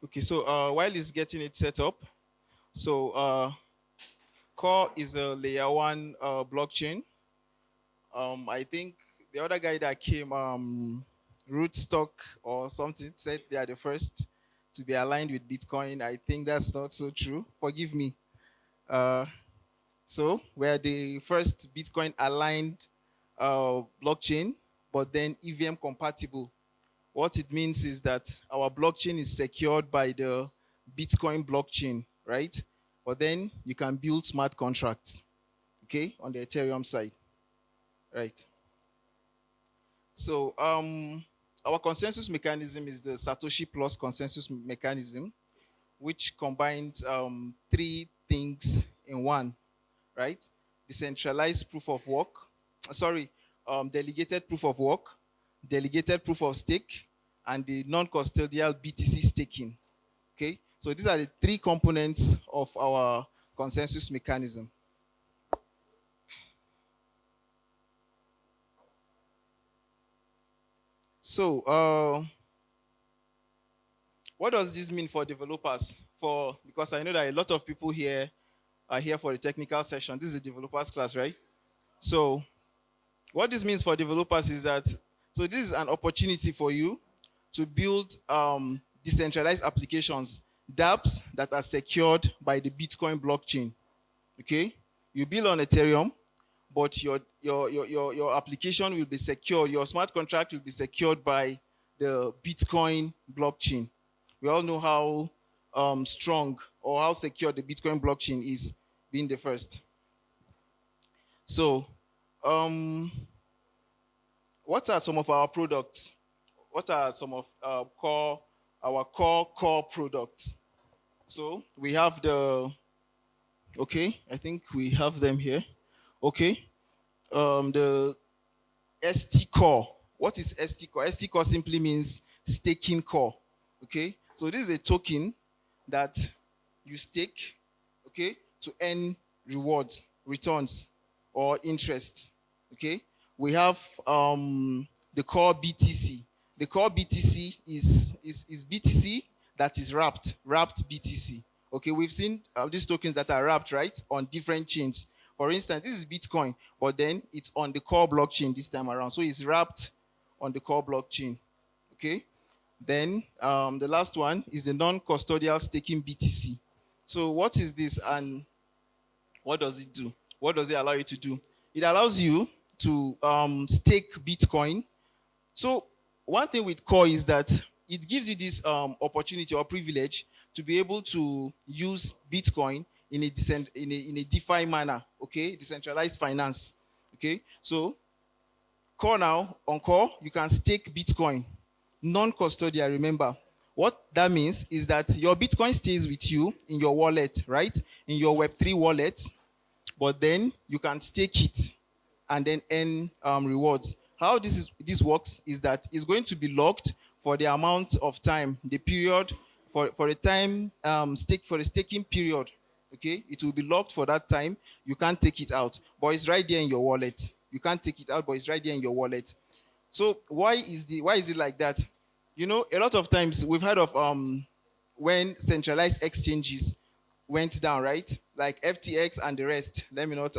Okay, so while it's getting it set up, so Core is a layer one blockchain. I think the other guy that came, Rootstock or something, said they are the first to be aligned with Bitcoin. I think that's not so true. Forgive me. Uh, so we're the first Bitcoin aligned blockchain, but then EVM compatible. What it means is that our blockchain is secured by the Bitcoin blockchain, right? But then you can build smart contracts, okay, on the Ethereum side, right? So our consensus mechanism is the Satoshi Plus consensus mechanism, which combines three things in one, right? Decentralized proof of work, sorry, delegated proof of work, delegated proof of stake, and the non-custodial BTC staking. Okay, so these are the three components of our consensus mechanism. So, what does this mean for developers? For because I know that a lot of people here are here for the technical session. This is a developers class, right? So, what this means for developers is that so this is an opportunity for you to build decentralized applications, dApps that are secured by the Bitcoin blockchain. Okay, you build on Ethereum, but your application will be secured. Your smart contract will be secured by the Bitcoin blockchain. We all know how strong or how secure the Bitcoin blockchain is, being the first. So, um, what are some of our products? What are some of our core products? So we have the okay. I think we have them here. Okay. The ST core. What is ST core? ST core simply means staking core. Okay. So this is a token that you stake, okay, to earn rewards, returns, or interest. Okay. We have the core BTC. The core BTC is BTC that is wrapped BTC. Okay, we've seen these tokens that are wrapped, right, on different chains. For instance, this is Bitcoin, but then it's on the core blockchain this time around. So it's wrapped on the core blockchain. Okay. Then the last one is the non-custodial staking BTC. So what is this and what does it do? What does it allow you to do? It allows you to stake Bitcoin. So one thing with Core is that it gives you this opportunity or privilege to be able to use Bitcoin in a DeFi manner, okay, decentralized finance, okay. So Core now on Core you can stake Bitcoin, non-custodial. Remember, what that means is that your Bitcoin stays with you in your wallet, right, in your Web3 wallet, but then you can stake it and then earn rewards. How this works is that it's going to be locked for the amount of time, the period for the time stake for the staking period. Okay, it will be locked for that time. You can't take it out, but it's right there in your wallet. You can't take it out, but it's right there in your wallet. So why is it like that? You know, a lot of times we've heard of when centralized exchanges went down, right? Like FTX and the rest. Let me not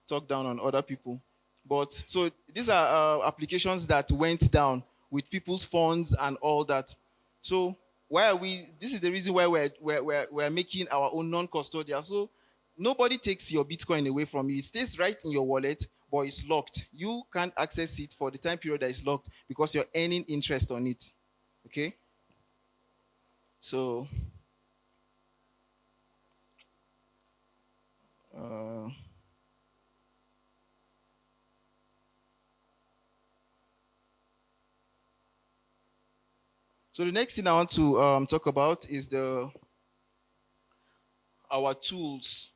talk down on other people. But so these are applications that went down with people's funds and all that. So why are we? This is the reason why we're making our own non-custodial. So nobody takes your Bitcoin away from you. It stays right in your wallet, but it's locked. You can't access it for the time period that is locked because you're earning interest on it. Okay. So uh, so the next thing I want to talk about is the our tools,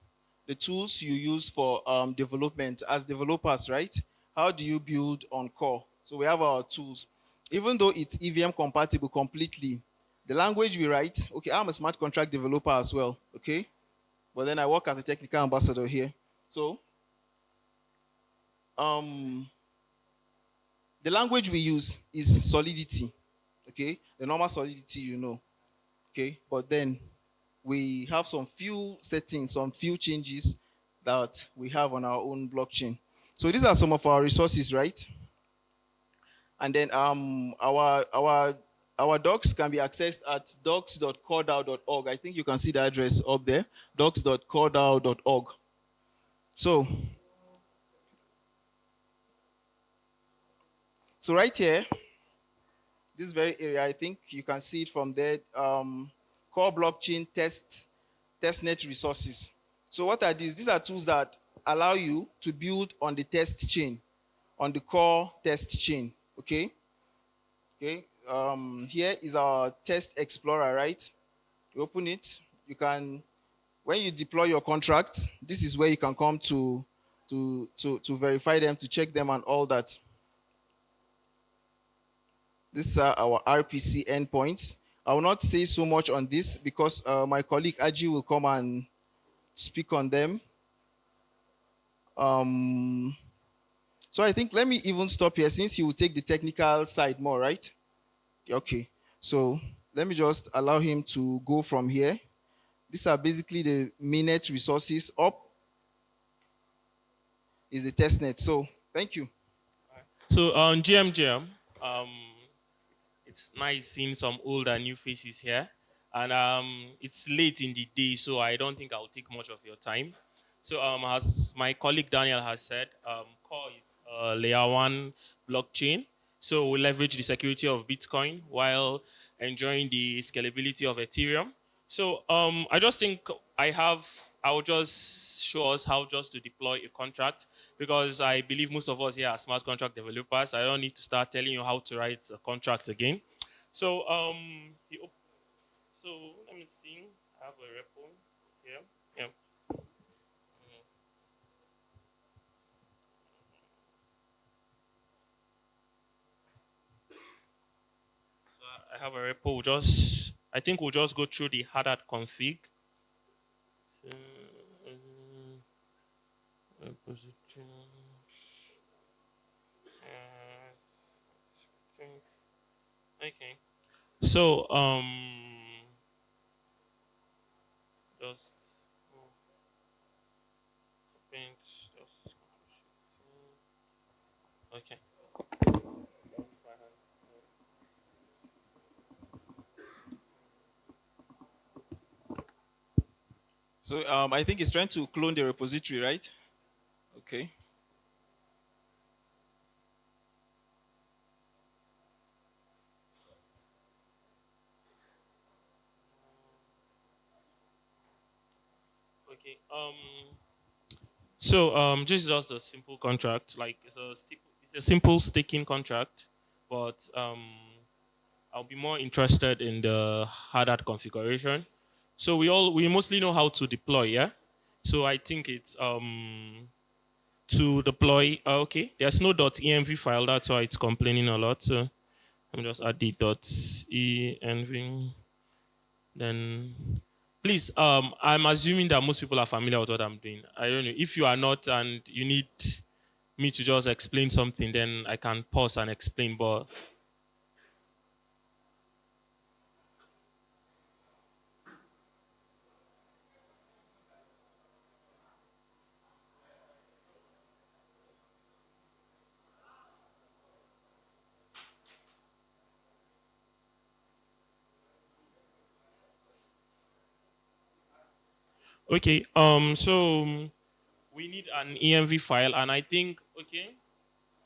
the tools you use for development as developers, right? How do you build on Core? So we have our tools. Even though it's EVM compatible completely, the language we write, okay, I'm a smart contract developer as well, okay? But then I work as a technical ambassador here. So um, the language we use is Solidity, okay? The normal Solidity, you know. Okay, but then we have some few settings, some few changes that we have on our own blockchain. So these are some of our resources, right? And then our docs can be accessed at docs.cordao.org. I think you can see the address up there, docs.cordao.org. So, so right here, this very area, I think you can see it from there. Core blockchain testnet resources. So what are these? These are tools that allow you to build on the test chain, on the core test chain. Okay. Okay. Here is our test explorer, right? You open it. You can, when you deploy your contracts, this is where you can come to verify them, to check them, and all that. These are our RPC endpoints. I will not say so much on this because my colleague Aji will come and speak on them. So I think let me even stop here since he will take the technical side more, right? Okay. So let me just allow him to go from here. These are basically the mainnet resources. Up is the testnet. So thank you. So on GMGM, it's nice seeing some old and new faces here. And it's late in the day, so I don't think I'll take much of your time. So as my colleague Daniel has said, Core is a layer one blockchain. So we leverage the security of Bitcoin while enjoying the scalability of Ethereum. So I just think I'll just show us how just to deploy a contract because I believe most of us here are smart contract developers. I don't need to start telling you how to write a contract again. So so let me see. I have a repo here. Yeah. So I have a repo. I think we'll just go through the hard hat config. Repository. Okay. So just paint just okay. So I think he's trying to clone the repository, right? Okay. Okay. So this is just a simple contract. Like it's a simple staking contract, but I'll be more interested in the hard hat configuration. So we mostly know how to deploy, yeah. So I think it's to deploy. Okay, there's no .env file. That's why it's complaining a lot. So let me just add the .env. Then please, I'm assuming that most people are familiar with what I'm doing. I don't know. If you are not and you need me to just explain something, then I can pause and explain. But okay, so we need an env file, and I think okay,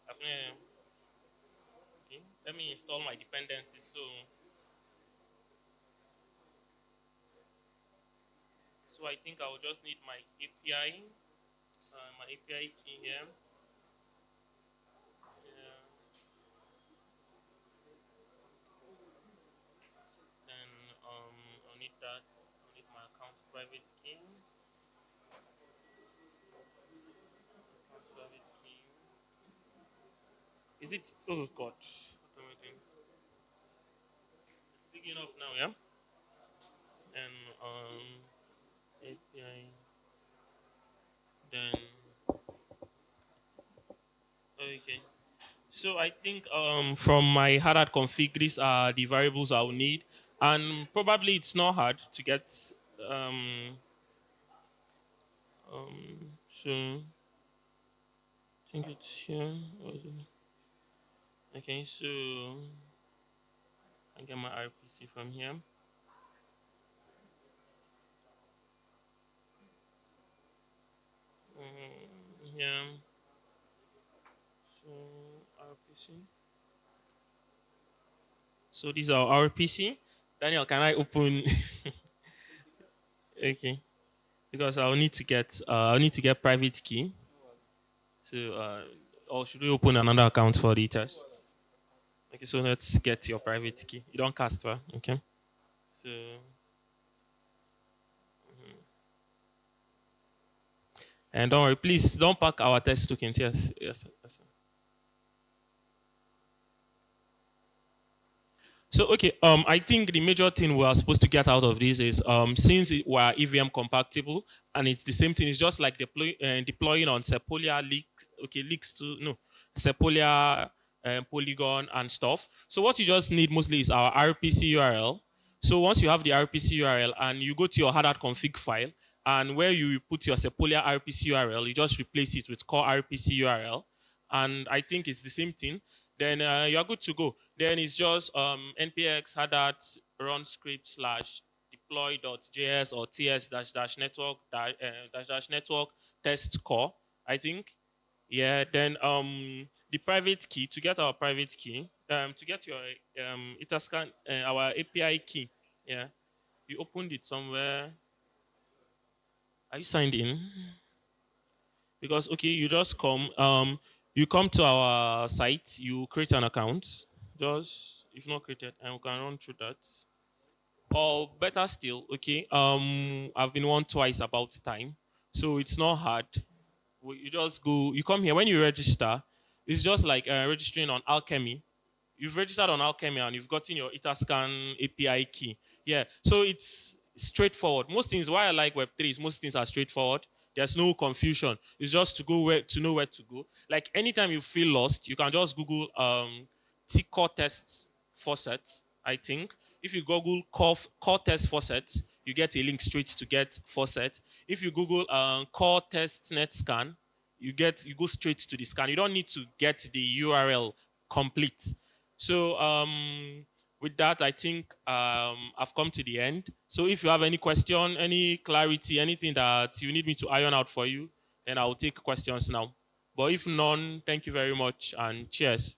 okay, let me install my dependencies. So I think I will just need my API, my API key here. Yeah. Then I'll need that. I'll need my account private key. Account private key. Is it? Oh God. What am I doing? It's big enough now, yeah. And API. Then okay. So I think from my hard hat config, these are the variables I'll need. And probably it's not hard to get. Um, so I think it's here. Okay, so I get my RPC from here. Yeah. So RPC. So these are RPC. Daniel, can I open? Okay, because I'll need to get private key. So or should we open another account for the test? Okay, so let's get your private key. You don't cast, right? Okay. So and don't worry, please don't pack our test tokens. Yes, yes, yes. So okay, I think the major thing we are supposed to get out of this is since we're EVM compatible and it's the same thing, it's just like deploying on Sepolia leak, okay, leaks to no Sepolia, Polygon and stuff. So what you just need mostly is our RPC URL. So once you have the RPC URL and you go to your hard hat config file and where you put your Sepolia RPC URL, you just replace it with core RPC URL, and I think it's the same thing. Then you're good to go. Then it's just npx hadat run script slash deploy.js or ts dash dash network dash dash network test core, I think. Yeah, then the private key, to get our private key, to get your Etherscan, our API key, yeah, you opened it somewhere. Are you signed in? Because okay, you come to our site, you create an account. Just if not created, and we can run through that. Or better still, okay. I've been warned twice about time, so it's not hard. You just go, you come here when you register. It's just like registering on Alchemy. You've registered on Alchemy and you've gotten your Etherscan API key. Yeah, so it's straightforward. Most things, why I like Web3 is most things are straightforward. There's no confusion. It's just to go where to know where to go. Like anytime you feel lost, you can just Google T-core test faucet, I think. If you Google core test faucet, you get a link straight to get faucet. If you Google core test net scan, you go straight to the scan. You don't need to get the URL complete. So with that, I think I've come to the end. So if you have any question, any clarity, anything that you need me to iron out for you, then I'll take questions now. But if none, thank you very much and cheers.